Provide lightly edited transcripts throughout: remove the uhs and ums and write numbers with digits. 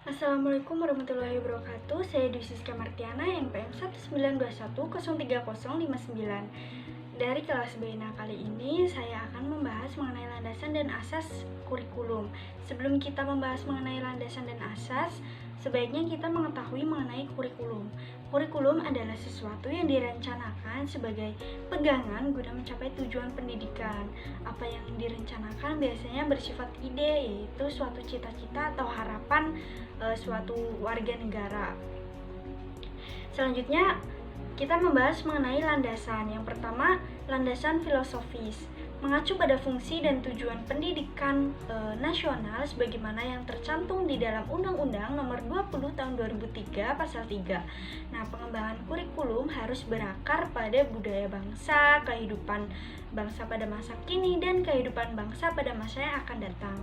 Assalamualaikum warahmatullahi wabarakatuh. Saya Dwi Siska Martiana, NPM 192103059. Dari kelas BNA kali ini, saya akan membahas mengenai landasan dan asas kurikulum. Sebelum kita membahas mengenai landasan dan asas, sebaiknya kita mengetahui mengenai kurikulum. Kurikulum adalah sesuatu yang direncanakan sebagai pegangan guna mencapai tujuan pendidikan. Apa yang direncanakan biasanya bersifat ide, yaitu suatu cita-cita atau harapan suatu warga negara. Selanjutnya, kita membahas mengenai landasan. Yang pertama, landasan filosofis, mengacu pada fungsi dan tujuan pendidikan nasional sebagaimana yang tercantum di dalam Undang-Undang Nomor 20 Tahun 2003 Pasal 3. Nah, pengembangan kurikulum harus berakar pada budaya bangsa, kehidupan bangsa pada masa kini, dan kehidupan bangsa pada masa yang akan datang.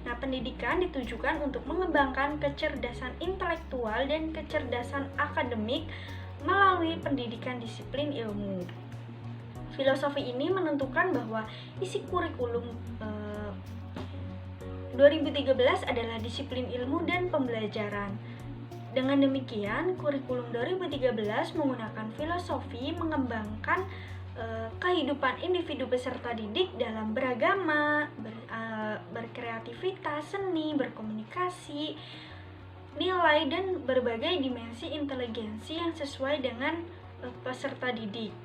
Nah, pendidikan ditujukan untuk mengembangkan kecerdasan intelektual dan kecerdasan akademik melalui pendidikan disiplin ilmu. Filosofi ini menentukan bahwa isi kurikulum 2013 adalah disiplin ilmu dan pembelajaran. Dengan demikian, kurikulum 2013 menggunakan filosofi mengembangkan kehidupan individu peserta didik dalam beragama, berkreativitas, seni, berkomunikasi, nilai, dan berbagai dimensi inteligensi yang sesuai dengan peserta didik.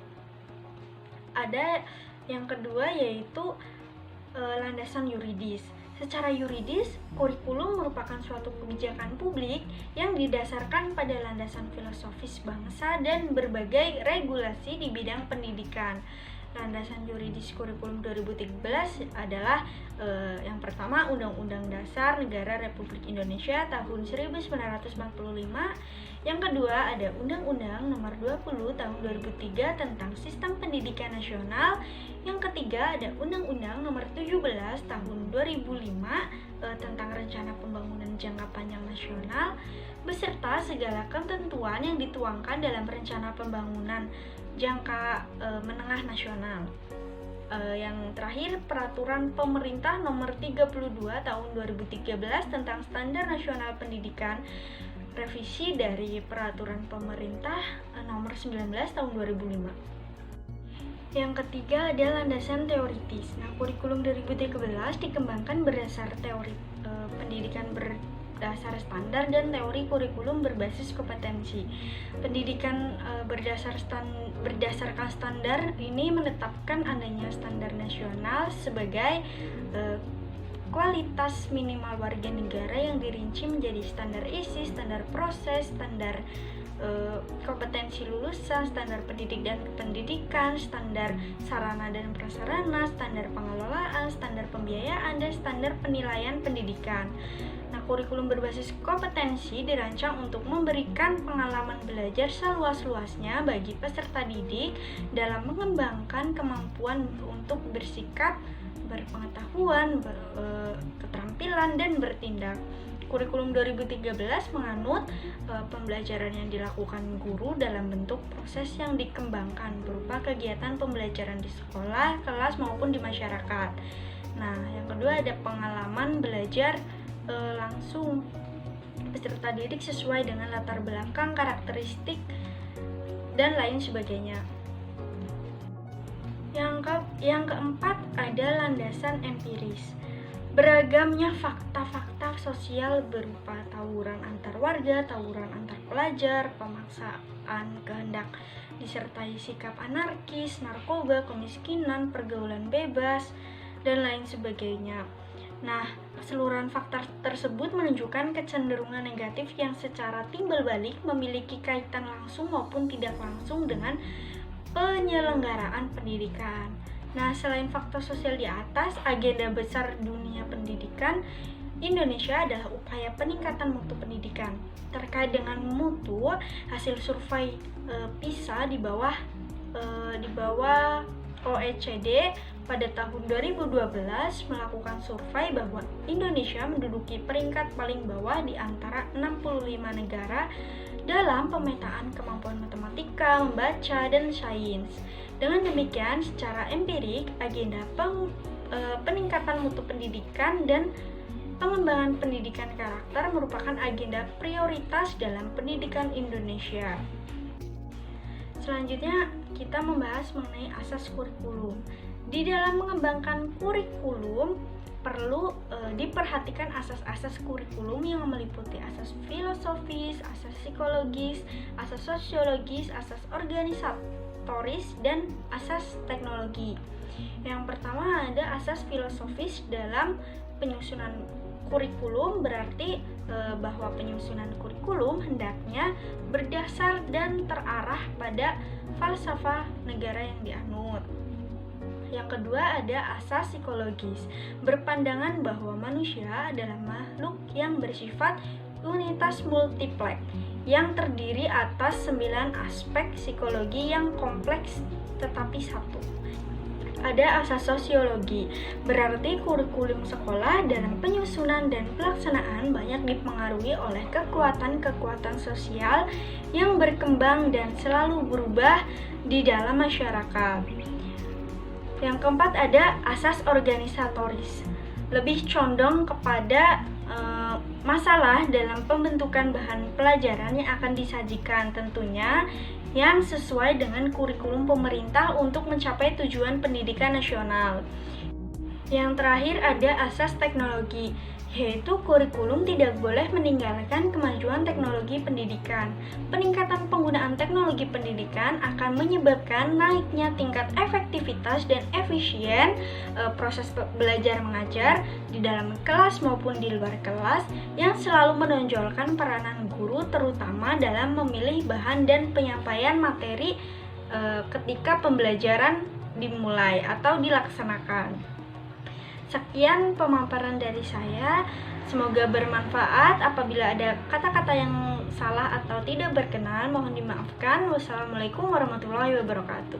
Ada yang kedua yaitu landasan yuridis. Secara yuridis, kurikulum merupakan suatu kebijakan publik yang didasarkan pada landasan filosofis bangsa dan berbagai regulasi di bidang pendidikan. Landasan yuridis kurikulum 2013 adalah yang pertama, Undang-Undang Dasar Negara Republik Indonesia tahun 1945. Yang kedua, ada Undang-Undang Nomor 20 Tahun 2003 tentang Sistem Pendidikan Nasional. Yang ketiga, ada Undang-Undang Nomor 17 Tahun 2005 tentang Rencana Pembangunan Jangka Panjang Nasional beserta segala ketentuan yang dituangkan dalam Rencana Pembangunan Jangka Menengah Nasional. Yang terakhir, Peraturan Pemerintah Nomor 32 Tahun 2013 tentang Standar Nasional Pendidikan, revisi dari Peraturan Pemerintah Nomor 19 Tahun 2005. Yang ketiga ada landasan teoritis. Nah, kurikulum 2013 dikembangkan berdasar teori pendidikan berdasar standar dan teori kurikulum berbasis kompetensi. Pendidikan berdasarkan standar ini menetapkan adanya standar nasional sebagai kualitas minimal warga negara yang dirinci menjadi standar isi, standar proses, standar kompetensi lulusan, standar pendidik dan pendidikan, standar sarana dan prasarana, standar pengelolaan, standar pembiayaan, dan standar penilaian pendidikan. Nah, kurikulum berbasis kompetensi dirancang untuk memberikan pengalaman belajar seluas-luasnya bagi peserta didik dalam mengembangkan kemampuan untuk bersikap, berpengetahuan, keterampilan, dan bertindak. Kurikulum 2013 menganut pembelajaran yang dilakukan guru dalam bentuk proses yang dikembangkan berupa kegiatan pembelajaran di sekolah, kelas, maupun di masyarakat. Nah, yang kedua ada pengalaman belajar langsung peserta didik sesuai dengan latar belakang, karakteristik, dan lain sebagainya. Yang keempat ada landasan empiris. Beragamnya fakta-fakta sosial berupa tawuran antar warga, tawuran antar pelajar, pemaksaan kehendak disertai sikap anarkis, narkoba, kemiskinan, pergaulan bebas, dan lain sebagainya. Nah, keseluruhan fakta tersebut menunjukkan kecenderungan negatif yang secara timbal balik memiliki kaitan langsung maupun tidak langsung dengan penyelenggaraan pendidikan. Nah, selain faktor sosial di atas, agenda besar dunia pendidikan Indonesia adalah upaya peningkatan mutu pendidikan. Terkait dengan mutu, hasil survei PISA di bawah OECD pada tahun 2012 melakukan survei bahwa Indonesia menduduki peringkat paling bawah di antara 65 negara dalam pemetaan kemampuan matematika, membaca, dan sains. Dengan demikian, secara empirik, agenda peningkatan mutu pendidikan dan pengembangan pendidikan karakter merupakan agenda prioritas dalam pendidikan Indonesia. Selanjutnya, kita membahas mengenai asas kurikulum. Di dalam mengembangkan kurikulum, perlu diperhatikan asas-asas kurikulum yang meliputi asas filosofis, asas psikologis, asas sosiologis, asas organisatoris, dan asas teknologi. Yang pertama ada asas filosofis dalam penyusunan kurikulum, berarti bahwa penyusunan kurikulum hendaknya berdasar dan terarah pada falsafah negara yang dianut. Yang kedua ada asas psikologis, berpandangan bahwa manusia adalah makhluk yang bersifat unitas multiplek yang terdiri atas 9 aspek psikologi yang kompleks tetapi satu. Ada asas sosiologi, berarti kurikulum sekolah dalam penyusunan dan pelaksanaan banyak dipengaruhi oleh kekuatan-kekuatan sosial yang berkembang dan selalu berubah di dalam masyarakat. Yang keempat ada asas organisatoris, lebih condong kepada masalah dalam pembentukan bahan pelajaran yang akan disajikan, tentunya yang sesuai dengan kurikulum pemerintah untuk mencapai tujuan pendidikan nasional. Yang terakhir ada asas teknologi, yaitu kurikulum tidak boleh meninggalkan kemajuan teknologi pendidikan. Peningkatan penggunaan teknologi pendidikan akan menyebabkan naiknya tingkat efektivitas dan efisien proses belajar mengajar di dalam kelas maupun di luar kelas, yang selalu menonjolkan peranan guru terutama dalam memilih bahan dan penyampaian materi ketika pembelajaran dimulai atau dilaksanakan. Sekian pemaparan dari saya, semoga bermanfaat. Apabila ada kata-kata yang salah atau tidak berkenan, mohon dimaafkan. Wassalamualaikum warahmatullahi wabarakatuh.